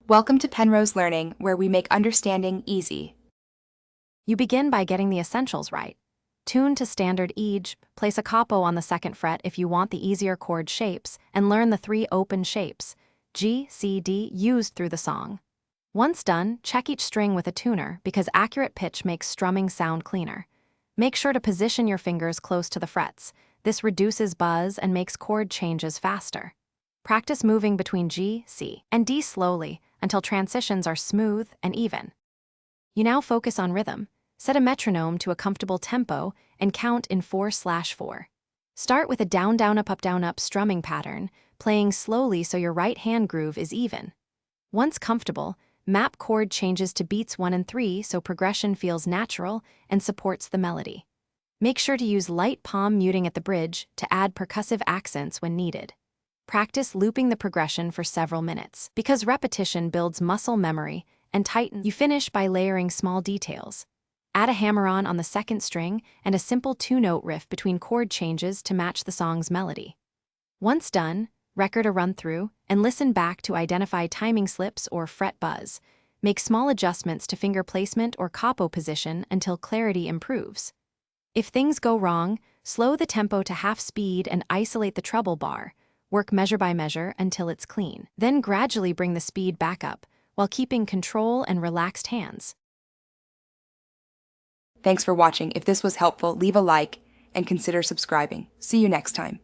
Welcome to Penrose Learning, where we make understanding easy. You begin by getting the essentials right. Tune to standard EJ, place a capo on the second fret if you want the easier chord shapes, and learn the 3 open shapes, G, C, D, used through the song. Once done, check each string with a tuner because accurate pitch makes strumming sound cleaner. Make sure to position your fingers close to the frets. This reduces buzz and makes chord changes faster. Practice moving between G, C, and D slowly until transitions are smooth and even. You now focus on rhythm. Set a metronome to a comfortable tempo and count in 4/4. Start with a down-down-up-up-down-up strumming pattern, playing slowly so your right hand groove is even. Once comfortable, map chord changes to beats 1 and 3 so progression feels natural and supports the melody. Make sure to use light palm muting at the bridge to add percussive accents when needed. Practice looping the progression for several minutes because repetition builds muscle memory and tightens. You finish by layering small details. Add a hammer-on on the second string and a simple 2-note riff between chord changes to match the song's melody. Once done, record a run-through and listen back to identify timing slips or fret buzz. Make small adjustments to finger placement or capo position until clarity improves. If things go wrong, slow the tempo to half speed and isolate the treble bar. Work measure by measure until it's clean. Then gradually bring the speed back up while keeping control and relaxed hands. Thanks for watching. If this was helpful, leave a like and consider subscribing. See you next time.